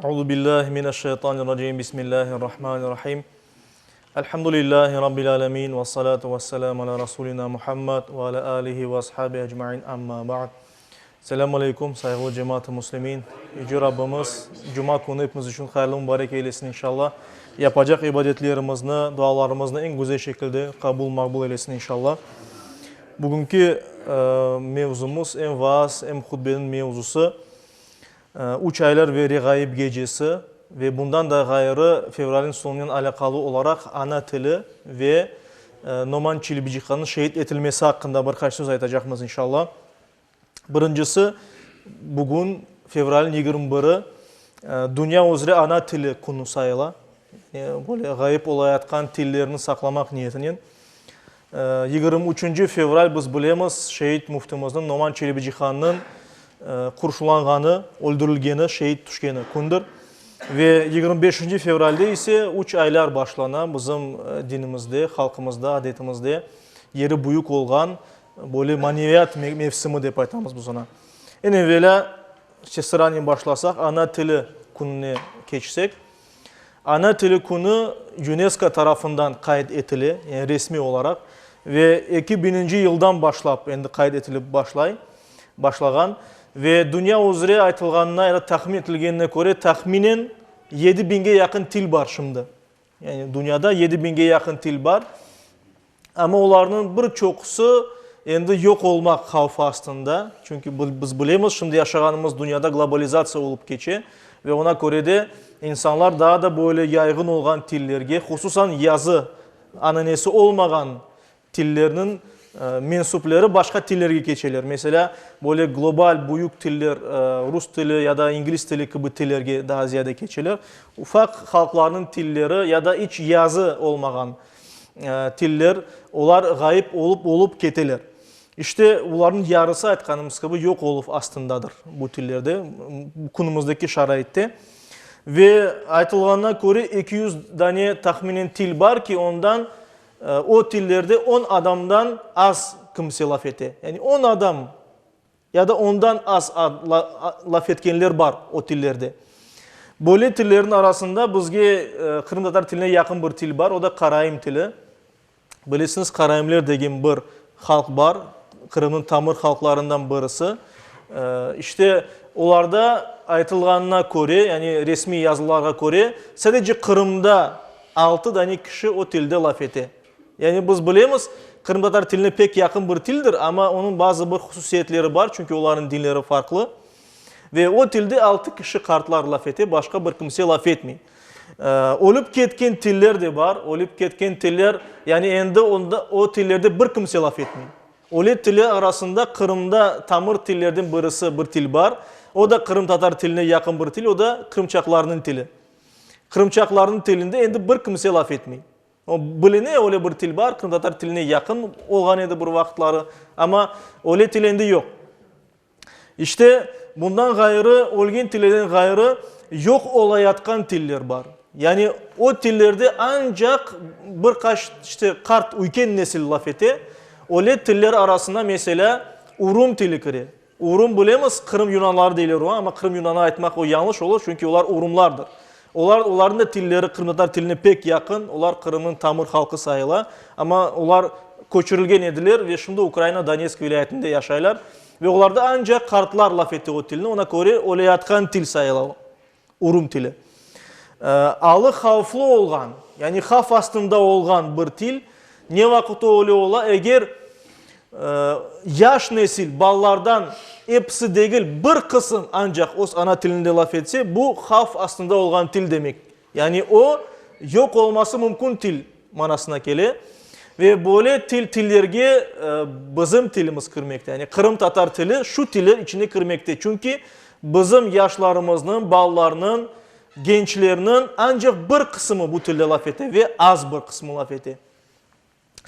أعوذ بالله من الشيطان الرجيم بسم الله الرحمن الرحيم الحمد لله رب العالمين والصلاة والسلام على رسولنا محمد وعلى آله وأصحابه أجمعين أما بعد. Selamun Aleyküm saygılı cemaat-i muslimin. Yüce Rabbimiz Cuma günü hepimiz için hayırlı mübarek eylesin inşallah. Yapacak ibadetlerimizni, dualarımızı en güzel şekilde kabul makbul eylesin inşallah. Bugünkü mevzumuz en vaaz, en hutbenin mevzusu 3 aylar ve regaib gecesi ve bundan da gayrı fevralin sonundan alakalı olarak ana tili ve Noman Çilibicikan'ın şehit edilmesi hakkında birkaç söz aytacağımız inşallah. Birincisi bugün fevralin 21'i dünya üzere ana tili günü sayıla. Böyle gayip olayatkan tillerini saklamak niyetinin. 23 fevral biz bilemiz şehit muftimizin Noman Çilibicikan'ın kurşulanğanı, öldürülgeni, şehit düşkeni kundur. Ve 25 fevralde ise 3 aylar başlanan bizim dinimizde, halkımızda, adetimizde yeri büyük olan böyle maneviyat mevsimi deyip aytamız biz ona. En evvela sıranın başlasak, ana tili gününe geçsek. Ana tili günü UNESCO tarafından kayıt etili, yani resmi olarak ve 2000. yıldan başlayıp endi kayıt etilip başlagan ve dünya üzere aytılganına ya da tahmin etilgenine göre tahminen 7000'e yakın til var şimdi. Yani dünyada 7000'e yakın til var. Ama onların birçokusu endi yok olmak havfı aslında. Çünkü biz bilemiz şimdi yaşaganımız dünyada globalizasyon olup geçe ve ona göre de insanlar daha da böyle yaygın olan tillerge, hususan yazı ananesi olmayan tillerinin mensupları başka tillerge geçerler. Mesela böyle global büyük tiller, Rus tili ya da İngiliz tili gibi tillerge daha ziyade geçerler. Ufak halkların tilleri ya da hiç yazı olmayan tiller, onlar gayip olup keteler. İşte onların yarısı aytkanımız gibi yok olup aslındadır bu tillerde, bu konumuzdaki şaraitte. Ve aytılganına göre 200 tane tahminen til var ki ondan o tillerde 10 adamdan az kimse laf ete. Yani 10 adam ya da ondan az laf etkenler var o tillerde. Böyle tillerin arasında bizge Kırım Tatar tiline yakın bir til var. O da Karayim tili. Bilirsiniz Karayimler degen bir halk var. Kırım'ın tamır halklarından birisi. İşte onlarda aytılganına göre, yani resmi yazılara göre sadece Kırım'da 6 tane kişi o tilde laf ete. Yani biz bilemiz Kırım Tatar tiline pek yakın bir tildir ama onun bazı bir hususiyetleri var çünkü onların dinleri farklı. Ve o tilde 6 kişi kartlar laf ete, başka bir kimse laf etmeyin. Olup ketken tiller de var. Olup ketken tiller yani endi o tillerde bir kimse laf etmeyin. Olu tili arasında Kırım'da tamır tillerden birisi bir til var. O da Kırım Tatar tiline yakın bir til, o da Kırımçaklarının tili. Kırımçaklarının tilinde endi bir kimse laf etmeyin. O biline öyle bir til var, Kırım Tatar tiline yakın olgan edi bir vaxtları ama öyle tilinde yok. İşte bundan gayrı, olgen tilden gayrı yok olayatkan tiller var. Yani o tillerde ancak birkaç işte kart uyken nesil laf ete. Öyle tiller arasında mesela Urum tili kiri. Urum bilemiz Kırım Yunanları deyler ama Kırım Yunan'a aytmak o yanlış olur çünkü onlar Urumlardır. Onların da tilleri Kırım Tatar tiline pek yakın. Onlar Kırım'ın tamır halkı sayılar. Ama onlar köçürülgen edilir ve şimdi Ukrayna Donetsk vilayetinde yaşaylar. Ve onlarda ancak kartlar laf etti o tilini. Ona göre olayatkan til sayılar. Urum tili. Alı havflı olgan, yani haf astında olgan bir til. Ne vakit öyle ola? Eğer yaş nesil ballardan hepsi değil bir kısım ancak o ana tilinde laf etse bu haf aslında olgan til demek. Yani o yok olması mümkün til manasına gele. Ve böyle tillerge bizim tilimiz kırmekte. Yani Kırım Tatar tili şu tili içine kırmekte. Çünkü bizim yaşlarımızın, ballarının, gençlerinin ancak bir kısmı bu tilde laf ete ve az bir kısmı laf ete.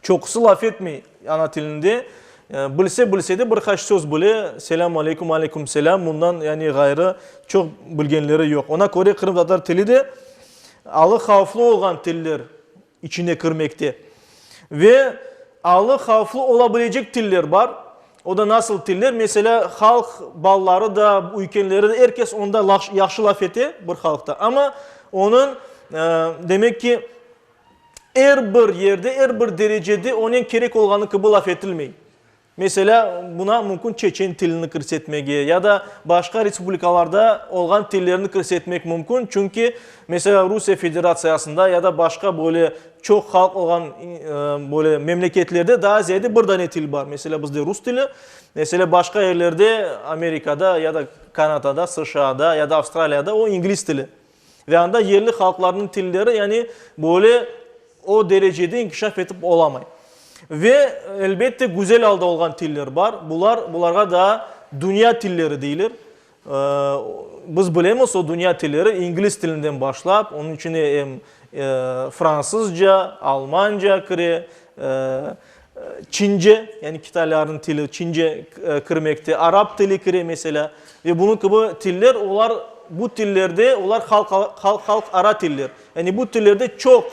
Çokusu laf etmeyi ana tilinde. Bilse de birkaç söz bile selamun aleyküm aleyküm selam bundan yani gayrı çok bilgenleri yok. Ona göre Kırım Tatar tili de alı havflı olan tiller içine kırmekte. Ve alı havflı olabilecek tiller var. O da nasıl tiller? Mesela halk balları da, ülkeleri de herkes onda yaxşı laf eti bir halkta. Ama onun demek ki her bir yerde, her bir derecede onun gerek olganı kıbıl laf etilmeyi. Mesela buna mümkün Çeçen tilini kırsetmege ya da başka respublikalarda olan tillerini kırsetmek mümkün. Çünkü mesela Rusya Federasyası'nda ya da başka böyle çok halk olan böyle memleketlerde daha ziyade bir tane til var. Mesela bizde Rus dili, mesela başka yerlerde Amerika'da ya da Kanada'da, SŞA'da ya da Avustralya'da o İngiliz dili. Ve anda yerli halkların tilleri yani böyle o derecede inkişaf edip olamayın. Ve elbette güzel halde olan tiller var. Bunlara da dünya tilleri deyilir. Biz bilemiz o dünya tilleri İngiliz tilinden başlayıp onun içine Fransızca, Almanca kire, Çince yani Kitayların tili Çince kirmekte, Arap tili kire mesela ve bunun gibi tiller bu tillerde halk ara tiller. Yani bu tillerde çok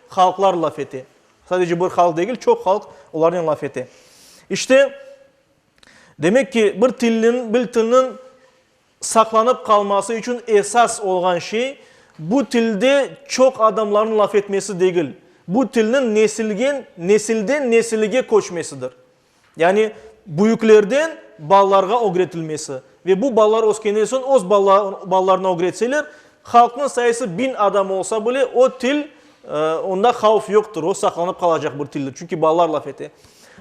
halklar laf eti. Sadece bir halk değil, çok halk onların laf eti. İşte demek ki bir tilin saklanıp kalması için esas olan şey bu tilde çok adamların laf etmesi değil. Bu tilin nesilden nesile koşmasıdır. Yani büyüklerden ballarga öğretilmesi. Ve bu ballar oskenelson oz ballarına öğretseler halkın sayısı 1000 adam olsa bile o til onda havf yoktur. O saklanıp kalacak bir tildir. Çünkü ballar laf eti.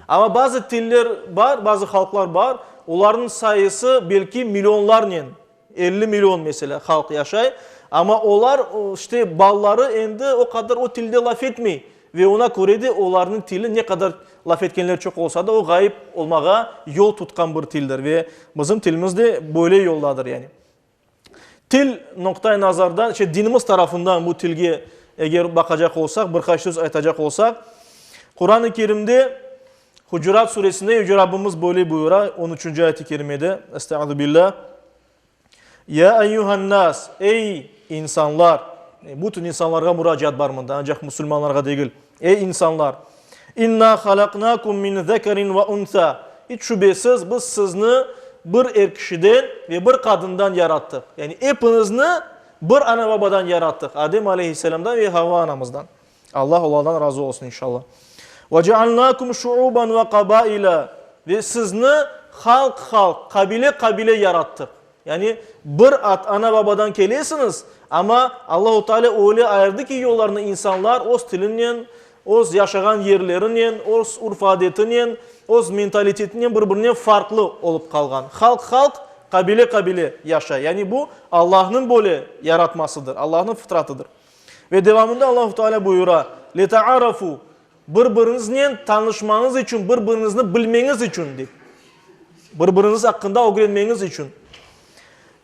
Ama bazı tiller var, bazı halklar var. Onların sayısı belki milyonlarla, 50 milyon mesela halk yaşay. Ama onlar işte balları endi o kadar o tilde laf etmeyi. Ve ona göre de onların tili ne kadar laf etkenler çok olsa da o gayip olmağa yol tutkan bir tildir. Ve bizim tilimiz de böyle yoldadır yani. Til noktayı nazardan, dinimiz tarafından bu tilge eğer bakacak olsak, birkaç söz aytacak olsak, Kur'an-ı Kerim'de Hucurat suresinde Yüce Rabbimiz böyle buyuruyor 13. ayet-i kerimede Estağfirullah. Ya eyyuhan nas, ey insanlar, bütün insanlara müracaat var mında ancak Müslümanlara değil. Ey insanlar, inna halaknakum min zekerin ve unsa. Hiç şüphesiz biz sizni bir erkişiden ve bir kadından yarattık. Yani hepinizni bir ana babadan yarattık. Adem Aleyhisselam'dan ve Havva anamızdan. Allah onlardan razı olsun inşallah. وَجَعَلْنَاكُمْ شُعُوبًا وَقَبَائِلًا. Ve sizni halk, kabile yarattık. Yani bir ana babadan geliyorsunuz ama Allah-u Teala öyle ayırdı ki yollarını insanlar o stilinin, o yaşayan yerlerinin, o urf adetinin, o mentalitetinin birbirinden farklı olup kalgan. Halk, kabile yaşa. Yani bu Allah'ın böyle yaratmasıdır. Allah'ın fıtratıdır. Ve devamında Allah-u Teala buyuruyor. لِتَعَرَفُوا. Birbirinizle tanışmanız için, birbirinizi bilmeniz için deyip. Birbiriniz hakkında öğrenmeniz için.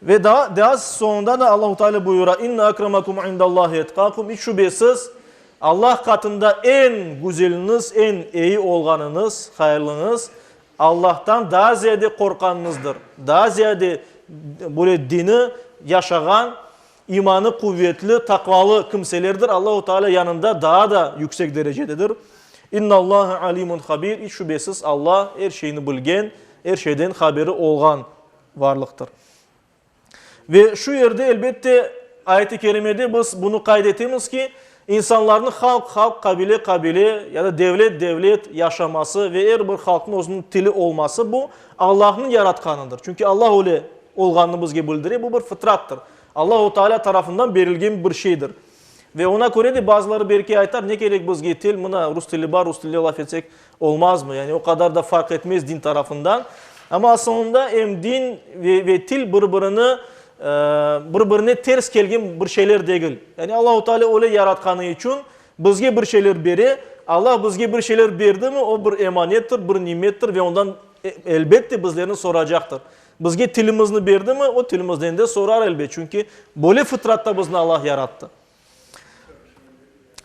Ve daha sonunda da Allah-u Teala buyuruyor. İnne akramakum indallahi etkakum. Hiç şüphesiz Allah katında en güzeliniz, en iyi olganınız, hayırlınız Allah'tan daha ziyade korkanınızdır. Daha ziyade böyle dini yaşayan, imanı kuvvetli, takvalı kimselerdir. Allah-u Teala yanında daha da yüksek derecededir. İnnallâhe alimun habir. Hiç şüphesiz Allah her şeyini bilgen, her şeyden haberi olgan varlıktır. Ve şu yerde elbette ayet-i kerimede biz bunu kaydetimiz ki insanların halk, kabile ya da devlet yaşaması ve her bir halkın özünün tili olması bu Allah'ın yaratkanıdır. Çünkü Allah öyle olganını bizge bildiriyor. Bu bir fıtrattır. Allah-u Teala tarafından verilgen bir şeydir. Ve ona göre de bazıları belki aytar ne gerek bizge til, buna Rus tili var, Rus tili laf etsek olmaz mı? Yani o kadar da fark etmez din tarafından. Ama aslında hem din ve til birbirine ters gelgen bir şeyler değil. Yani Allah-u Teala öyle yaratkanı için bizge bir şeyler beri, Allah bizge bir şeyler verdi mi o bir emanettir, bir nimettir ve ondan elbette bizlerini soracaktır. Bizge tilimizni verdi mi o tilimizden de sorar elbette. Çünkü böyle fıtratta bizni Allah yarattı.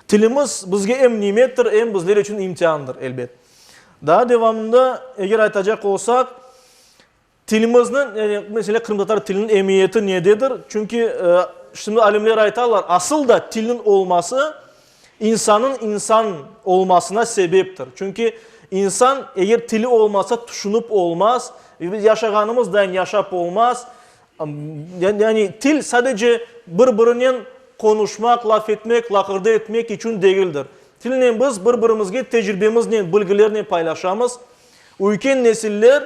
Tilimiz bizge hem nimettir hem bizler için imtihandır elbette. Daha devamında eğer aytacak olsak tilimizin mesela Kırım Tatar tilinin emniyeti nededir? Çünkü şimdi alimler aytarlar asıl da tilin olması insanın insan olmasına sebeptir. Çünkü insan eğer tili olmasa düşünüp olmaz. Biz yaşaganımız da yaşap olmaz. Yani til sadece birbirinin konuşmak, laf etmek, lakırdı etmek için değildir. Tilne biz birbirimizge tecrübemizle, bilgilerini paylaşamız. Uyken nesiller,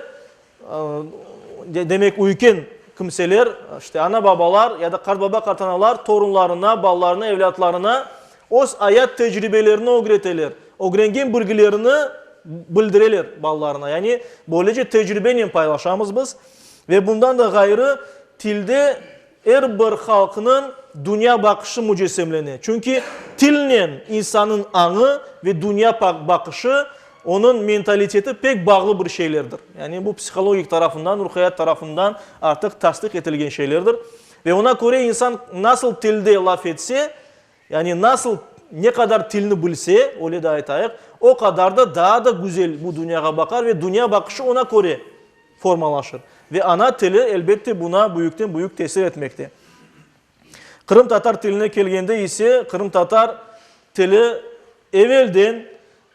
demek uyken kimseler, işte ana babalar ya da baba kartanalar torunlarına, ballarına, evlatlarına o hayat tecrübelerini öğretirler. Öğrengen bilgilerini bildirirler ballarına. Yani böylece tecrübeyle paylaşamız biz. Ve bundan da gayrı tilde her bir halkının dünya bakışı mücessemleniyor. Çünkü tille insanın anı ve dünya bakışı, onun mentaliteti pek bağlı bir şeylerdir. Yani bu psikolojik tarafından, ruhiyat tarafından artık tasdik edilen şeylerdir. Ve ona göre insan nasıl tilde laf etse, yani nasıl ne kadar tilini bilse, öyle de ayetayık, o kadar da daha da güzel bu dünyaya bakar ve dünya bakışı ona göre formalaşır. Ve ana tili elbette buna büyükten büyük tesir etmekte. Kırım Tatar tiline gelgende ise Kırım Tatar tili evvelden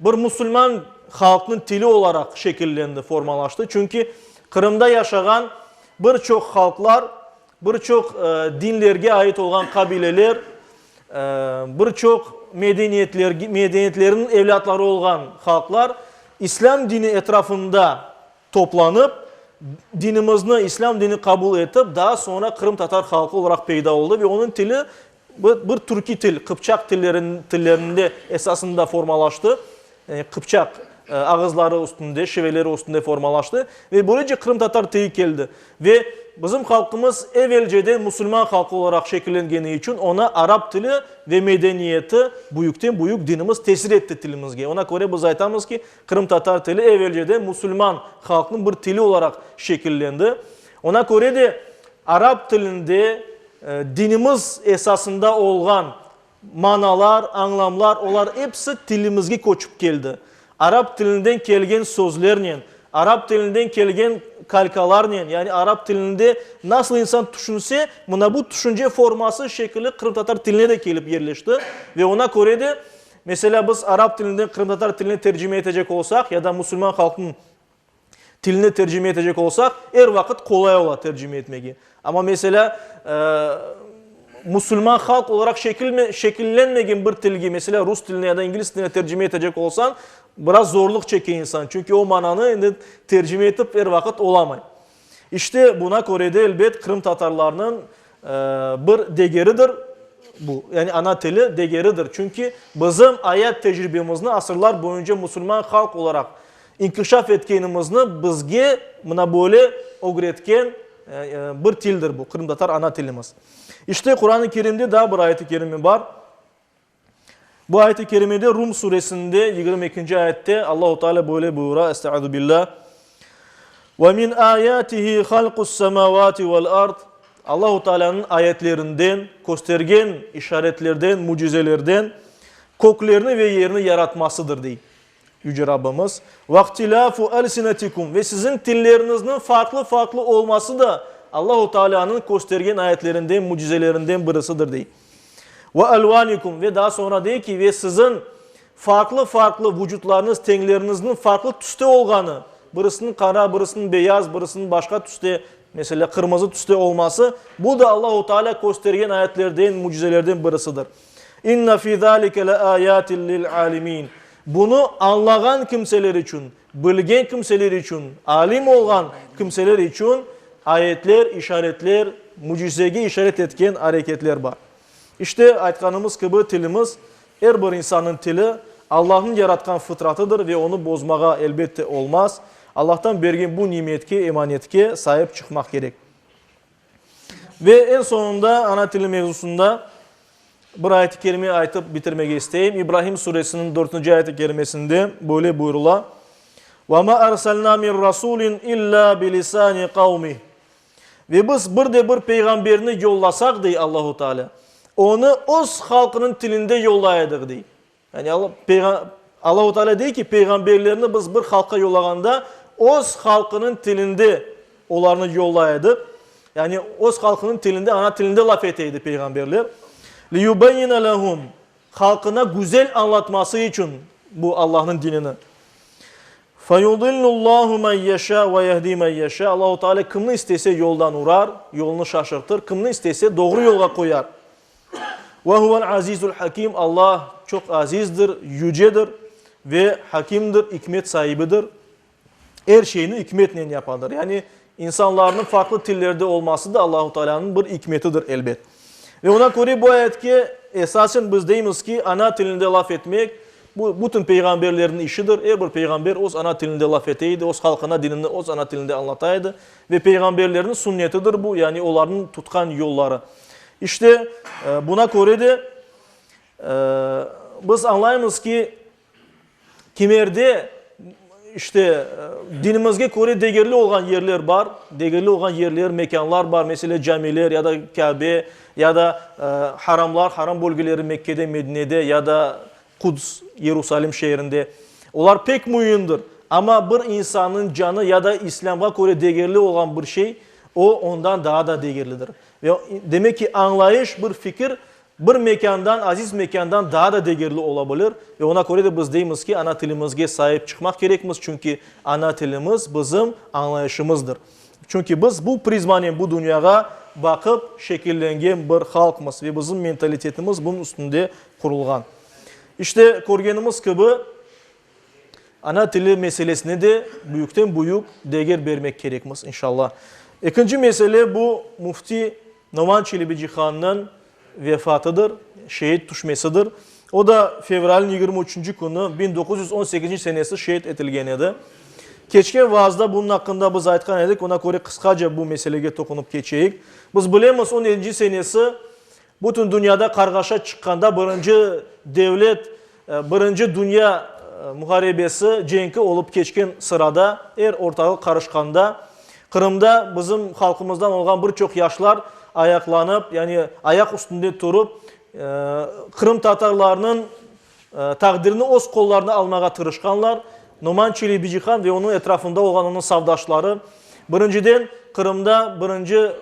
bir Müslüman halkının tili olarak şekillendi, formalaştı. Çünkü Kırım'da yaşayan birçok halklar, birçok dinlerge ait olan kabileler, birçok medeniyetlerin evlatları olan halklar İslam dini etrafında toplanıp dinimizni, İslam dini kabul edip daha sonra Kırım Tatar halkı olarak peyda oldu ve onun tili bir Türki til, Kıpçak tillerinde esasında formalaştı. Kıpçak ağızları üstünde, şiveleri üstünde formalaştı ve böylece Kırım Tatar tili geldi. Ve bizim halkımız evvelceden Müslüman halkı olarak şekillengeni için ona Arap tili ve medeniyeti büyükten büyük dinimiz tesir etti tilimizge. Ona göre biz aytamız ki Kırım Tatar tili evvelceden Müslüman halkının bir tili olarak şekillendi. Ona göre de Arap tilinde dinimiz esasında olan manalar, anlamlar, onlar hepsi tilimizge koçup geldi. Arap tilinden kelgen sözlerle, Arap tilinden kelgen kalkalarla, yani Arap tilinde nasıl insan düşünse, buna bu düşünce forması şekilli Kırım Tatar tiline de gelip yerleşti. Ve ona göre de mesela biz Arap tilinden Kırım Tatar tiline tercüme edecek olsak ya da Müslüman halkın tiline tercüme edecek olsak her vakit kolay ola tercüme etmeyi. Ama mesela Müslüman halk olarak şekillenmegen bir tilgi, mesela Rus tiline ya da İngiliz tiline tercüme edecek olsan biraz zorluk çekiyor insan. Çünkü o mananı tercüme edip her vakit olamay. İşte buna göre de elbet Kırım Tatarlarının bir değeridir bu. Yani ana tili değeridir. Çünkü bizim hayat tecrübemizini asırlar boyunca Müslüman halk olarak inkişaf etkenimizni bizge buna böyle öğretken bir tildir bu. Kırım Tatar ana tilimiz. İşte Kur'an-ı Kerim'de daha bir ayet-i kerime var. Bu ayet-i kerimede Rum suresinde 22. ayette Allahu Teala böyle buyuruyor. Estaizu billah. Ve min ayatihi halqus semavati vel ard. Allahu Teala'nın ayetlerinden, göstergen işaretlerden, mucizelerden köklerini ve yerini yaratmasıdır diye. Yüce Rabbimiz. Vaktilafu elsinetikum ve sizin tillerinizin farklı olması da Allahu Teala'nın göstergen ayetlerinden, mucizelerinden birisidir diye. Ve elvanikum ve daha sonra değil ki ve sizin farklı vücutlarınız, tenglerinizin farklı tüste olganı, birisinin kara, birisinin beyaz, birisinin başka tüste, mesela kırmızı tüste olması, bu da Allahu Teala göstergen ayetlerden, mucizelerden birisidir. İnne fi zalike le ayatin lil alimin. Bunu anlayan kimseler için, bilgen kimseler için, alim olan kimseler için ayetler, işaretler, mucizege işaret etken hareketler var. İşte aytkanımız gibi tilimiz, her bir insanın tili Allah'ın yaratkan fıtratıdır ve onu bozmağa elbette olmaz. Allah'tan bergen bu nimetke, emanetke sahip çıkmak gerek. Ve en sonunda ana tili mevzusunda bir ayet-i kerimeyi aytıp bitirmek isteyeyim. İbrahim suresinin 4. ayet-i kerimesinde böyle buyurula. وَمَا أَرْسَلْنَا مِنْ رَسُولٍ إِلَّا بِلِسَانِ قَوْمِهِ. Ve biz bir peygamberini yollasak diye Allahu Teala, onu öz halkının tilinde yollayadık diye. Yani Allahu Teala diyor ki peygamberlerini biz bir halka yollaganda öz halkının tilinde onlarını yollayadık. Yani öz halkının tilinde, ana tilinde laf eteydi peygamberler. لِيُبَيِّنَ لَهُمْ. Halkına güzel anlatması için bu Allah'ın dinini. Fayudillullahu men yasha ve yehdi men yasha. Allahu Teala kimni istese yoldan urar, yolunu şaşırtır. Kimni istese doğru yola koyar. Ve huvel azizul hakim. Allah çok azizdir, yücedir ve hakimdir, hikmet sahibidir. Her şeyini hikmetle yapandır. Yani insanların farklı dillerde olması da Allahu Teala'nın bir hikmetidir elbet. Ve ona göre bu ayetki esasen biz deyimiz ki ana dilinde laf etmek bu bütün peygamberlerin işidir. Her bir peygamber o ana dilinde laf eteydi, o halkına dinini o ana dilinde anlataydı ve peygamberlerin sünnetidir bu. Yani onların tutkan yolları. İşte buna göre de biz anlayımız ki kimerde işte dinimizge göre değerli olan yerler var. Değerli olan yerler, mekanlar var. Mesela camiler ya da Kabe ya da haramlar, haram bölgeleri Mekke'de, Medine'de ya da Kuds, Yerusalim şehrinde. Onlar pek mühimdir. Ama bir insanın canı ya da İslam'a göre değerli olan bir şey o ondan daha da değerlidir. Ve demek ki anlayış, bir fikir bir mekandan, aziz mekandan daha da değerli olabilir. Ve ona göre de biz deyimiz ki ana dilimizge sahip çıkmak gerekmiz. Çünkü ana dilimiz bizim anlayışımızdır. Çünkü biz bu prizmanın bu dünyaya bakıp şekillengen bir halkımız ve bizim mentalitetimiz bunun üstünde kurulgan. İşte görgenimiz gibi ana dili meselesine de büyükten büyük değer vermek gerekmiz inşallah. İkinci mesele bu Mufti Numan Çelebi Han'ın vefatıdır, şehit düşmesidir. O da fevralın 23. günü 1918 senesi şehit etilgen edi. Keçken vaazda bunun hakkında biz aytkan edik, ona göre kıskaca bu meseleye dokunup geçeyik. Biz bilemiz 17. senesi bütün dünyada kargaşa çıkkanda birinci devlet, birinci dünya muharebesi cenki olup geçken sırada ortalık karışkanda Kırım'da bizim halkımızdan olan birçok yaşlar ayaklanıp yani ayak üstünde durup Kırım Tatarlarının takdirini öz kollarına almaya tırışkanlar. Numan Çelebi Han ve onun etrafında olan onun savdaşları birinciden Kırım'da birinci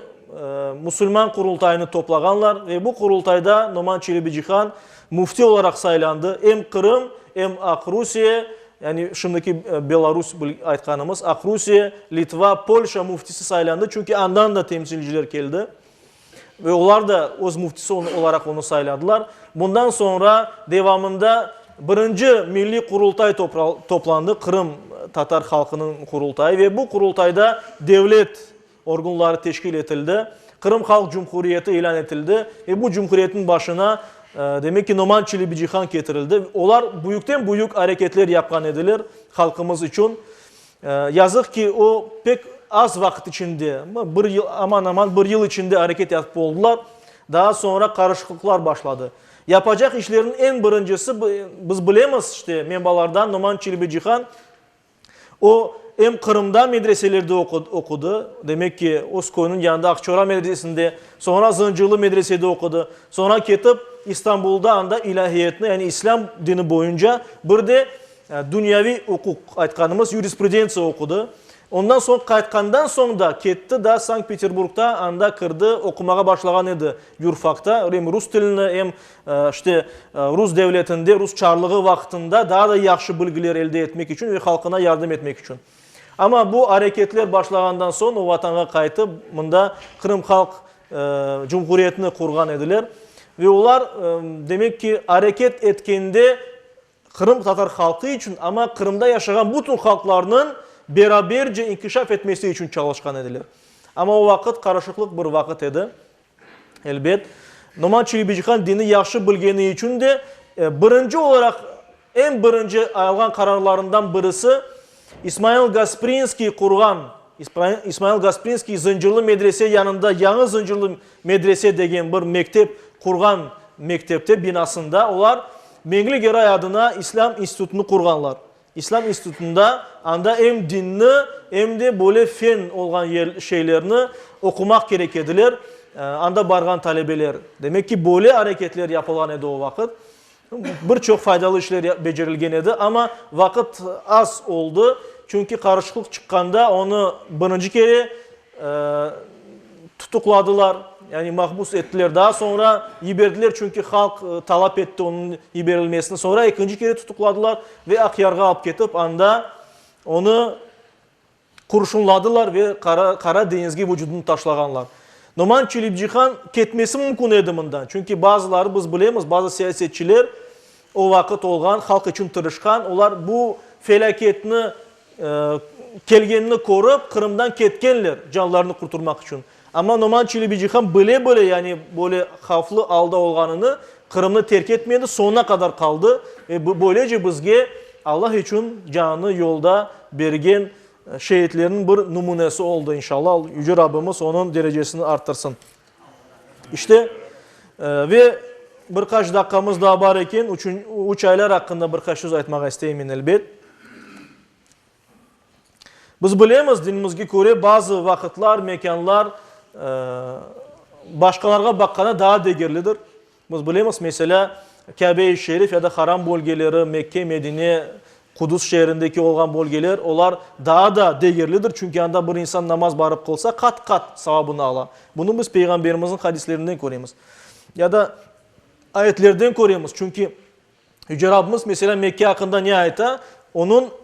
Müslüman kurultayını toplaganlar ve bu kurultayda Numan Çelebi Han mufti olarak saylandı. Hem Kırım hem Ak-Rusiya yani şimdiki Belarus aytkanımız Ak-Rusiya, Litva, Polşa muftisi saylandı. Çünkü andan da temsilciler geldi. Ve onlar da öz muftisi olarak onu sayladılar. Bundan sonra devamında birinci milli kurultay toplandı. Kırım Tatar halkının kurultayı ve bu kurultayda devlet organları teşkil edildi. Kırım Halk Cumhuriyeti ilan edildi ve bu cumhuriyetin başına demek ki Numan Çelebi Han getirildi. Onlar büyükten büyük hareketler yapan edilir halkımız için. Yazık ki o pek az vakit içinde, bir yıl, aman bir yıl içinde hareket yapıp oldular. Daha sonra karışıklıklar başladı. Yapacak işlerin en birincisi, biz bilemiz işte menbalardan Numan Çelebi Han, o hem Kırım'da medreselerde okudu. Demek ki Oskoy'un yanında Akçora medresinde, sonra Zıncırlı medresede okudu. Sonra ketip İstanbul'da anda ilahiyetini yani İslam dini boyunca bir de dünyevi hukuk aytkanımız jurisprudensiya okudu. Ondan sonra kaytkandan sonra da ketti da Sankt Peterburg'da anda kırdı okumaya başlayan idi yurfakta. Hem Rus dilini hem işte Rus devletinde Rus çarlığı vaktinde daha da yaxşı bilgiler elde etmek için ve halkına yardım etmek için. Ama bu hareketler başlagandan sonra o vatana kaytıp bunda Kırım Halk Cumhuriyetini kurgan ediler. Ve onlar demek ki hareket etkende Kırım Tatar halkı için ama Kırım'da yaşayan bütün halklarının beraberce inkişaf etmesi için çalışkan edilir. Ama o vakit karışıklık bir vakit idi. Elbet. Numan Çelebi Han dini yaxşı bilgeni için de birinci olarak en birinci algan kararlarından birisi İsmail Gasprinski kurgan, İsmail Gasprinski Zıncırlı medrese yanında Yanı Zıncırlı medrese degen bir mektep kurgan mektepte binasında onlar Mengli Geray adına İslam İnstitutunu kurganlar. İslam İnstitutunda anda hem dinni hem de böyle fen olan şeylerini okumak gerekediler. Anda bargan talebeler. Demek ki böyle hareketler yapılan edi o vakit. Birçok faydalı işler becerilgen edi ama vakit az oldu. Çünkü karışıklık çıkkanda onu birinci kere tutukladılar. Yani mahpus ettiler. Daha sonra yiberdiler çünkü halk talep etti onun yiberilmesini. Sonra ikinci kere tutukladılar ve Akyarga alıp getip anda onu kurşunladılar ve Kara Deniz'e vücudunu taşlaganlar. Numan Çelebijihan ketmesi mümkün edi bundan. Çünkü bazıları biz bilemiz, bazı siyasetçiler o vakit olgan, halk için tırışkan, onlar bu felaketini kelgenini korup Kırım'dan ketkenler canlarını kurtulmak için. Ama Numan Çelebijihan böyle yani böyle haflı alda olganını Kırım'ı terk etmedi, sonuna kadar kaldı. Ve böylece bizge Allah için canını yolda bergen şehitlerin bir numunesi oldu inşallah. Yüce Rabbimiz onun derecesini arttırsın. İşte ve birkaç dakikamız daha var iken 3 aylar hakkında birkaç söz aytmak isteyeyim elbet. Biz bilemiz dinimizge göre bazı vakitler, mekanlar başkalarına bakkana daha değerlidir. Biz bilemiz mesela Kabe-i Şerif ya da haram bölgeleri, Mekke, Medine, Kudüs şehrindeki olan bölgeler, onlar daha da değerlidir. Çünkü anda bir insan namaz barıp kılsa kat kat sevabını ala. Bunu biz Peygamberimizin hadislerinden görüyoruz. Ya da ayetlerden görüyoruz. Çünkü Yüce Rabbimiz mesela Mekke hakkında ne ayta?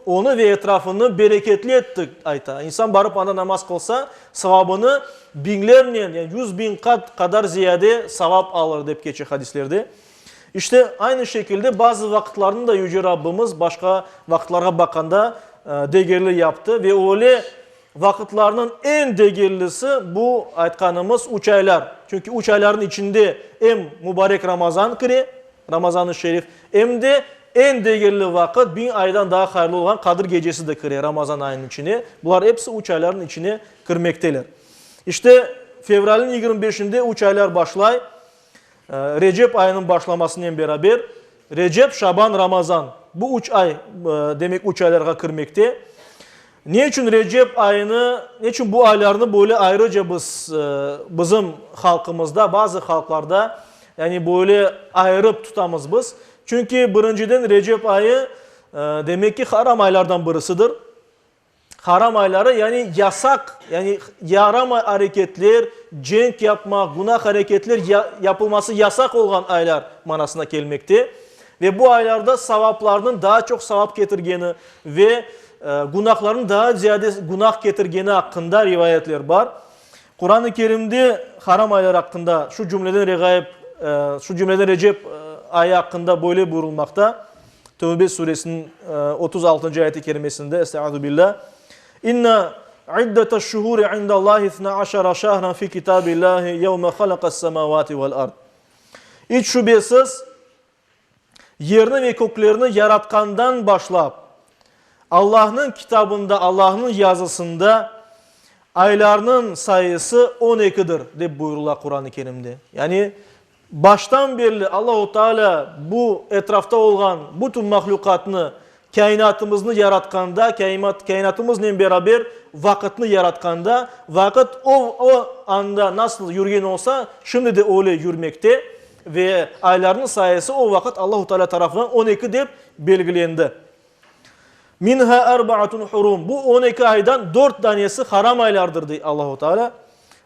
Onu ve etrafını bereketli ettik ayta. İnsan barıp anda namaz kılsa sevabını binlerle yani 100.000 kat kadar ziyade sevap alır deyip geçiyor hadislerde. İşte aynı şekilde bazı vakitlerini de Yüce Rabbimiz başka vakitlara bakanda değerli yaptı ve öyle vakitlerinin en değerlisi bu aytkanımız 3 aylar. Çünkü 3 ayların içinde hem mübarek Ramazan kiri, Ramazan-ı Şerif, hem de en değerli vakit 1000 aydan daha hayırlı olan Kadir Gecesi de kiri Ramazan ayının içine. Bunlar hepsi 3 ayların içine kirmekteler. İşte fevralin 25'inde 3 aylar başlay. Recep ayının başlamasıyla beraber Recep, Şaban, Ramazan bu 3 ay demek 3 aylarga kirmekte. Niçin Recep ayını, niçin bu aylarını böyle ayrıca bizim halkımızda, bazı halklarda yani böyle ayırıp tutamız biz. Çünkü birinciden Recep ayı demek ki haram aylardan birisidir. Haram ayları yani yasak, yani yaram hareketler, cenk yapmak, günah hareketler yapılması yasak olan aylar manasına gelmekte. Ve bu aylarda sevaplarının daha çok sevap getirgeni ve günahların daha ziyade günah getirgeni hakkında rivayetler var. Kur'an-ı Kerim'de haram aylar hakkında şu cümleden Recep ayı hakkında böyle buyurulmakta. Tevbe suresinin 36. ayet-i kerimesinde Estağfirullah. İnna iddetaş şuhuri indallahi 12 şahran fi kitabillahi yevme halakas semavati vel ard. Hiç şüphesiz yerini ve köklerini yaratkandan başlayıp Allah'ın kitabında, Allah'ın yazısında aylarının sayısı 12'dir diye buyurulur Kur'an-ı Kerim'de. Yani baştan beri Allah-u Teala bu etrafta olan bütün mahlukatını, kainatımızı yaratkanda, kainatımızla beraber vakitini yaratkanda, vakit o anda nasıl yürüyen olsa şimdi de öyle yürümekte ve ayların sayısı o vakit Allah-u Teala tarafından 12 deyip belirlendi. Minha erba'atun hurum. Bu 12 aydan 4 tanesi haram aylardır diye Allah-u Teala.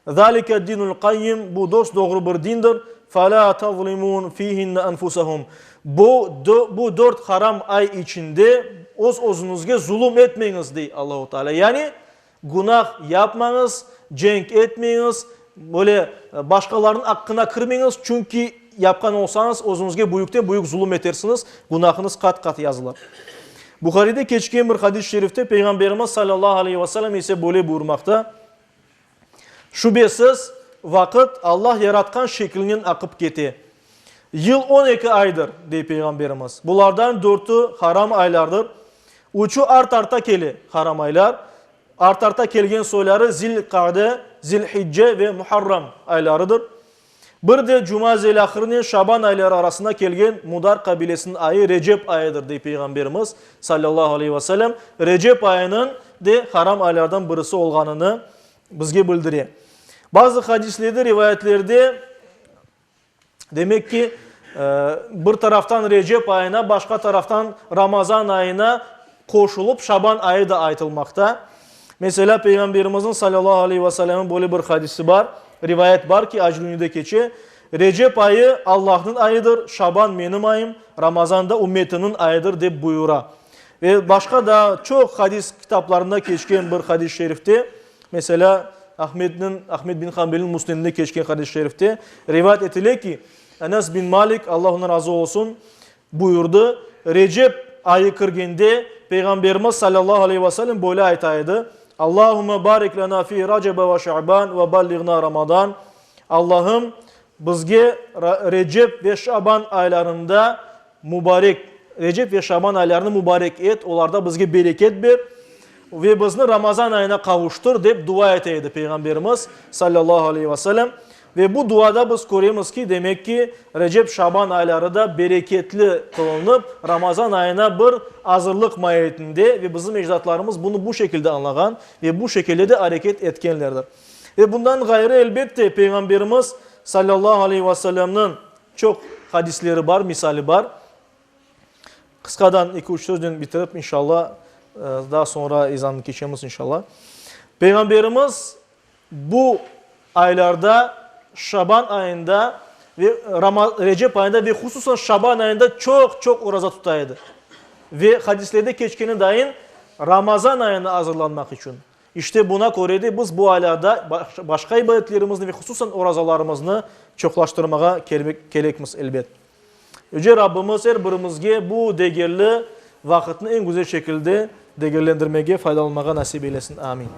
Zalike dinul qayyim. Bu dost doğru bir dindir. فَلَا تَظْلِمُونَ ف۪يهِنَّ أَنْفُسَهُمْ Bu 4 haram ay içinde özünüzge zulüm etmeyiniz diye Allah-u Teala. Yani günah yapmanız, cenk etmeyiniz, böyle başkalarının hakkına kırmayınız. Çünkü yapkan olsanız özünüzge büyükten büyük zulüm edersiniz. Günahınız kat kat yazılır. Bukhari'de geçen bir hadis-i şerifte Peygamberimiz sallallahu aleyhi ve sellem ise böyle buyurmakta. Şüphesiz vakit Allah yaratkan şeklinin akıp gitti. Yıl 12 aydır diye Peygamberimiz. Bunlardan 4'ü haram aylardır. 3'ü art-arta keli haram aylar. Art-arta kelgen soyları Zilkade, Zilhicce ve Muharram aylarıdır. Bir de Cuma Zilahir'in Şaban ayları arasında kelgen Mudar kabilesinin ayı Recep ayıdır diye Peygamberimiz sallallahu aleyhi ve sellem. Recep ayının de haram aylardan birisi olganını bizge bildiriyor. Bazı hadislerde, rivayetlerde demek ki bir taraftan Recep ayına, başka taraftan Ramazan ayına koşulup Şaban ayı da aytılmakta. Mesela Peygamberimizin sallallahu aleyhi ve sellem'in böyle bir hadisi var. Rivayet var ki Acluni'de geçiyor. Recep ayı Allah'ın ayıdır, Şaban benim ayım, Ramazan'da ümmetinin ayıdır diye buyura. Ve başka da çok hadis kitaplarında geçken bir hadis-i şerifte, mesela Ahmed bin Hanbel'in Musned'inde geçken hadis-i şerifte rivayet edilir ki Enes bin Malik Allah ondan razı olsun buyurdu. Recep ayı kirgende Peygamberimiz sallallahu aleyhi ve sellem böyle aytaydı. Allahümme barik lana fi Recep ve Şaban ve ballighna Ramazan. Allah'ım bizge Recep ve Şaban aylarında mübarek, Recep ve Şaban aylarını mübarek et. Onlarda bizge bereket ver ve bizni Ramazan ayına kavuştur deyip dua eteydi Peygamberimiz sallallahu aleyhi ve sellem. Ve bu duada biz görüyoruz ki demek ki Recep Şaban ayları da bereketli kılınıp Ramazan ayına bir hazırlık mahiyetinde ve bizim ecdatlarımız bunu bu şekilde anlayan ve bu şekilde de hareket etkenlerdir. Ve bundan gayrı elbette Peygamberimiz sallallahu aleyhi ve sellem'nin çok hadisleri var, misali var. Kıskadan 2-3 sözden bitirip inşallah daha sonra izanını geçeceğiz inşallah. Peygamberimiz bu aylarda Şaban ayında ve Recep ayında ve hususan Şaban ayında çok oruç tutaydı. Ve hadislerde geçkenin daim Ramazan ayına hazırlanmak için. İşte buna göre de biz bu aylarda başka ibadetlerimizni ve hususan oruçlarımızı çoklaştırmaya gerekmiz elbet. Yüce Rabbimiz her birimizge bu değerli vakitini en güzel şekilde değerlendirmeye, faydalanmaya nasip eylesin. Amin.